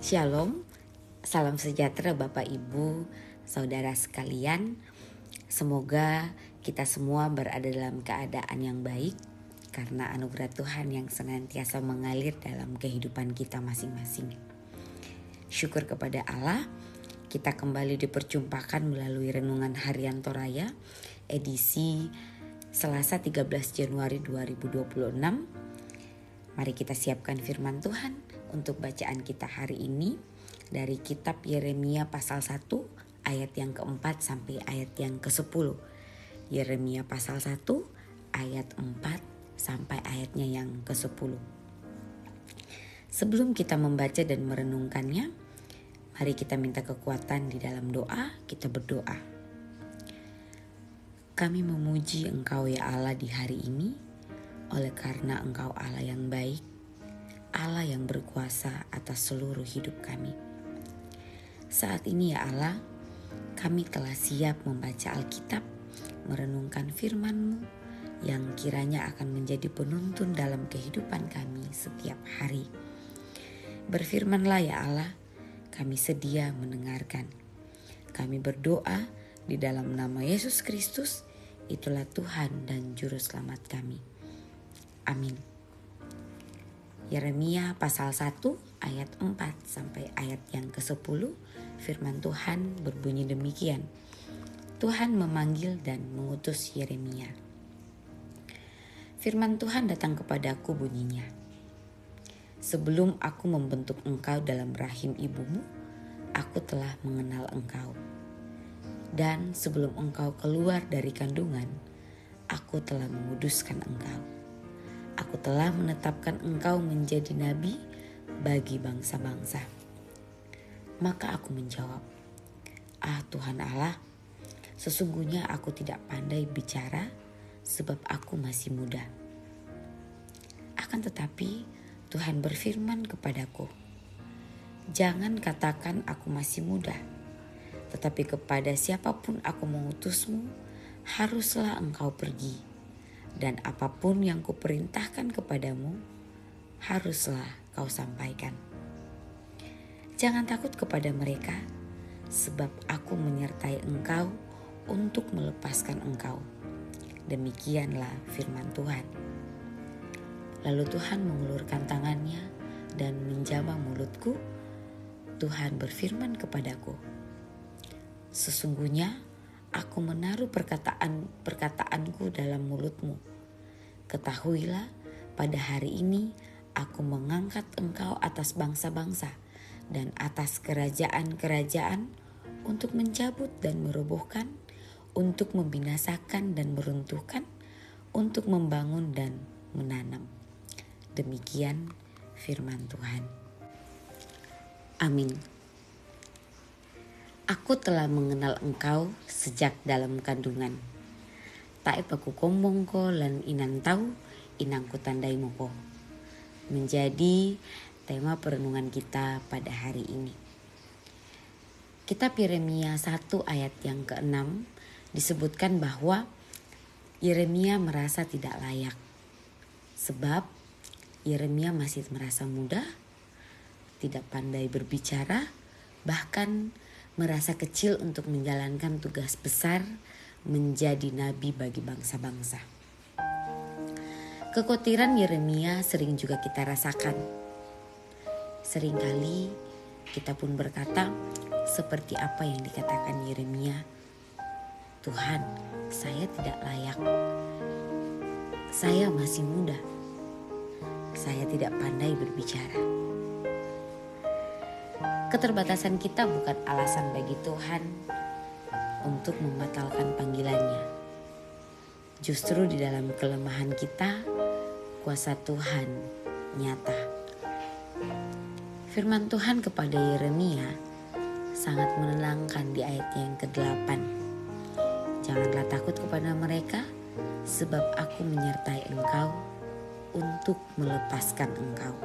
Shalom, salam sejahtera Bapak Ibu, Saudara sekalian. Semoga kita semua berada dalam keadaan yang baik karena anugerah Tuhan yang senantiasa mengalir dalam kehidupan kita masing-masing. Syukur kepada Allah, kita kembali diperjumpakan melalui Renungan Harian Toraya, edisi Selasa 13 Januari 2026. Mari kita siapkan firman Tuhan untuk bacaan kita hari ini dari kitab Yeremia pasal 1 ayat yang keempat sampai ayat yang ke-10. Yeremia pasal 1 ayat 4 sampai ayatnya yang ke-10. Sebelum kita membaca dan merenungkannya, mari kita minta kekuatan di dalam doa. Kita berdoa. Kami memuji Engkau ya Allah di hari ini, oleh karena Engkau Allah yang baik, Allah yang berkuasa atas seluruh hidup kami. Saat ini ya Allah, kami telah siap membaca Alkitab, merenungkan firman-Mu yang kiranya akan menjadi penuntun dalam kehidupan kami setiap hari. Berfirmanlah ya Allah, kami sedia mendengarkan. Kami berdoa di dalam nama Yesus Kristus, itulah Tuhan dan Juru Selamat kami. Amin. Yeremia pasal 1 ayat 4 sampai ayat yang ke-10, firman Tuhan berbunyi demikian. Tuhan memanggil dan mengutus Yeremia. Firman Tuhan datang kepadaku bunyinya. Sebelum aku membentuk engkau dalam rahim ibumu, aku telah mengenal engkau. Dan sebelum engkau keluar dari kandungan, aku telah menguduskan engkau. Aku telah menetapkan engkau menjadi nabi bagi bangsa-bangsa. Maka aku menjawab, Tuhan Allah, sesungguhnya aku tidak pandai bicara sebab aku masih muda. Akan tetapi Tuhan berfirman kepadaku, jangan katakan aku masih muda, tetapi kepada siapapun aku mengutusmu, haruslah engkau pergi. Dan apapun yang kuperintahkan kepadamu, haruslah kau sampaikan. Jangan takut kepada mereka, sebab aku menyertai engkau untuk melepaskan engkau. Demikianlah firman Tuhan. Lalu Tuhan mengulurkan tangannya dan menjamah mulutku. Tuhan berfirman kepadaku, sesungguhnya aku menaruh perkataanku dalam mulutmu. Ketahuilah, pada hari ini aku mengangkat engkau atas bangsa-bangsa dan atas kerajaan-kerajaan untuk mencabut dan merobohkan, untuk membinasakan dan meruntuhkan, untuk membangun dan menanam. Demikian firman Tuhan. Amin. Aku telah mengenal engkau sejak dalam kandungan. Tak aku kombong ko lan inang tahu, inang ku tandai moko. Menjadi tema perenungan kita pada hari ini. Kitab Yeremia 1 ayat yang ke-6 disebutkan bahwa Yeremia merasa tidak layak. Sebab Yeremia masih merasa muda, tidak pandai berbicara, bahkan merasa kecil untuk menjalankan tugas besar menjadi nabi bagi bangsa-bangsa. Kekhawatiran Yeremia sering juga kita rasakan. Seringkali kita pun berkata seperti apa yang dikatakan Yeremia, Tuhan, saya tidak layak. Saya masih muda. Saya tidak pandai berbicara. Keterbatasan kita bukan alasan bagi Tuhan untuk membatalkan panggilannya. Justru di dalam kelemahan kita, kuasa Tuhan nyata. Firman Tuhan kepada Yeremia sangat menenangkan di ayat yang ke-8. Janganlah takut kepada mereka, sebab aku menyertai engkau untuk melepaskan engkau.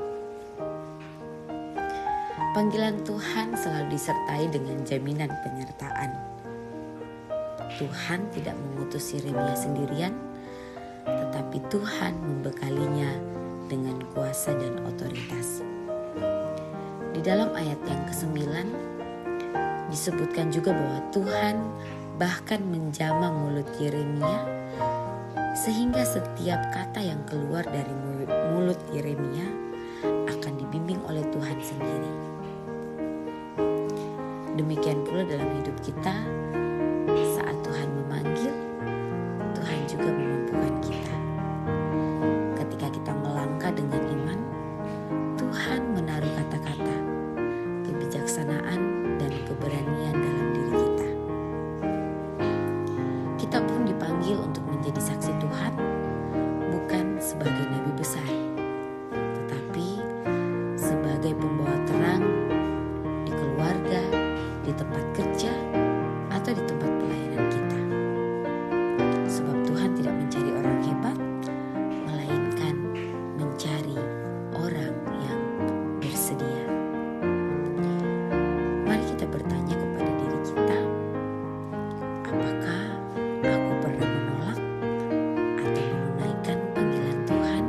Panggilan Tuhan selalu disertai dengan jaminan penyertaan. Tuhan tidak mengutus Yeremia sendirian, tetapi Tuhan membekalinya dengan kuasa dan otoritas. Di Di dalam ayat yang ke-9 disebutkan juga bahwa Tuhan bahkan menjamah mulut Yeremia sehingga setiap kata yang keluar dari mulut Yeremia akan dibimbing oleh Tuhan sendiri. Demikian pula dalam hidup kita, saat Tuhan memanggil, Tuhan juga memampukan kita. Ketika kita melangkah dengan iman, Tuhan menaruh kata-kata, kebijaksanaan, dan keberanian dalam diri kita. Kita pun dipanggil untuk menjadi saksi Tuhan, bukan sebagai nabi besar, tetapi sebagai pembawa terang di keluarga, di tempat kerja, atau di tempat pelayanan kita. Sebab Tuhan tidak mencari orang hebat, melainkan mencari orang yang bersedia. Mari kita bertanya kepada diri kita, apakah aku pernah menolak atau menunaikan panggilan Tuhan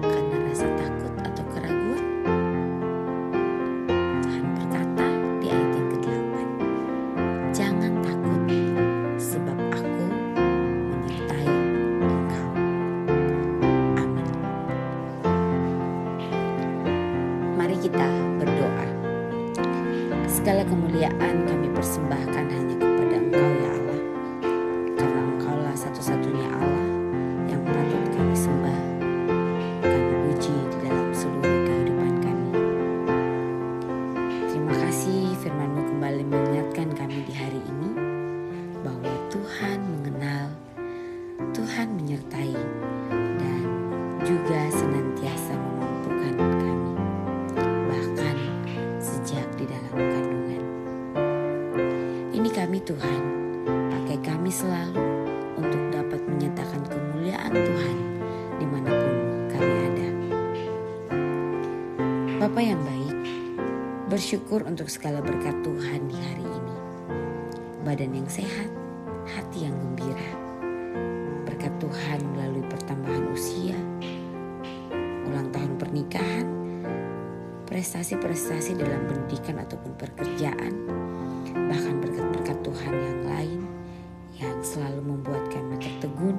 karena rasa takut atau keraguan? Tuhan berkata di ayat yang ke-8, jangan takut, sebab aku menyertai engkau. Amin. Mari kita berdoa. Segala kemuliaan kami persembahkan hanya kepada Engkau ya Allah, karena Engkaulah satu-satunya Allah yang patut kami sembah, kami puji di dalam seluruh kehidupan kami. Terima kasih firman-Mu kembali mengingatkan kami di hari ini bahwa Tuhan mengenal, Tuhan menyertai, dan juga senantiasa memampukan kami, bahkan sejak di dalam kandungan. Ini kami Tuhan, pakai kami selalu untuk dapat menyatakan kemuliaan Tuhan dimanapun kami ada. Bapa yang baik, bersyukur untuk segala berkat Tuhan di hari ini. Badan yang sehat, hati yang gembira. Berkat Tuhan melalui pertambahan usia, ulang tahun pernikahan, prestasi-prestasi dalam pendidikan ataupun pekerjaan, bahkan berkat-berkat Tuhan yang lain yang selalu membuat kami tertegun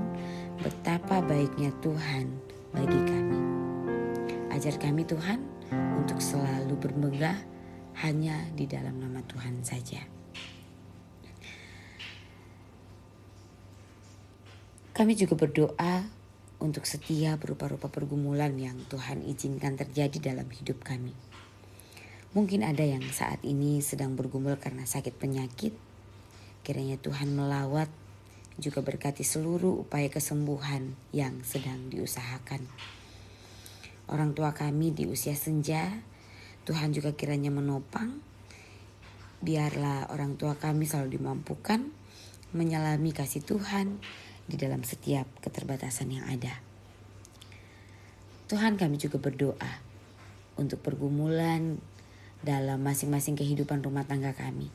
betapa baiknya Tuhan bagi kami. Ajar kami Tuhan untuk selalu bermegah hanya di dalam nama Tuhan saja. Kami juga berdoa untuk setiap rupa-rupa pergumulan yang Tuhan izinkan terjadi dalam hidup kami. Mungkin ada yang saat ini sedang bergumul karena sakit penyakit. Kiranya Tuhan melawat, juga berkati seluruh upaya kesembuhan yang sedang diusahakan. Orang tua kami di usia senja, Tuhan juga kiranya menopang. Biarlah orang tua kami selalu dimampukan menyelami kasih Tuhan di dalam setiap keterbatasan yang ada. Tuhan, kami juga berdoa untuk pergumulan dalam masing-masing kehidupan rumah tangga kami.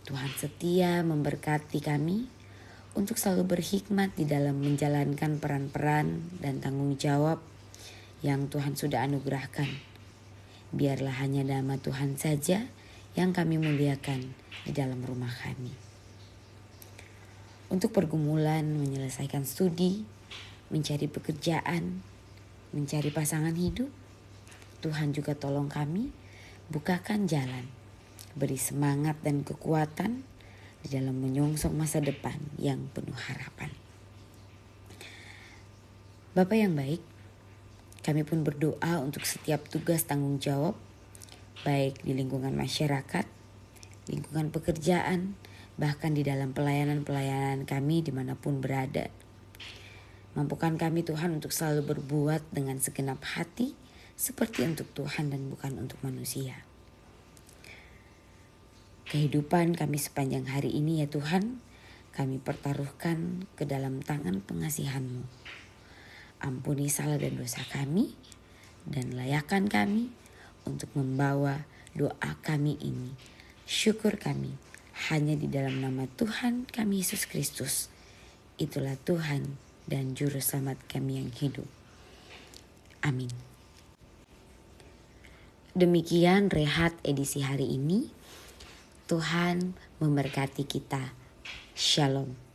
Tuhan setia memberkati kami untuk selalu berhikmat di dalam menjalankan peran-peran dan tanggung jawab yang Tuhan sudah anugerahkan. Biarlah hanya nama Tuhan saja yang kami muliakan di dalam rumah kami. Untuk pergumulan menyelesaikan studi, mencari pekerjaan, mencari pasangan hidup, Tuhan juga tolong kami, bukakan jalan, beri semangat dan kekuatan di dalam menyongsong masa depan yang penuh harapan. Bapa yang baik, kami pun berdoa untuk setiap tugas tanggung jawab, baik di lingkungan masyarakat, lingkungan pekerjaan, bahkan di dalam pelayanan-pelayanan kami dimanapun berada. Mampukan kami Tuhan untuk selalu berbuat dengan segenap hati, seperti untuk Tuhan dan bukan untuk manusia. Kehidupan kami sepanjang hari ini ya Tuhan, kami pertaruhkan ke dalam tangan pengasihan-Mu. Ampuni salah dan dosa kami, dan layakkan kami untuk membawa doa kami ini, syukur kami, hanya di dalam nama Tuhan kami Yesus Kristus. Itulah Tuhan dan Juru Selamat kami yang hidup. Amin. Demikian rehat edisi hari ini. Tuhan memberkati kita. Shalom.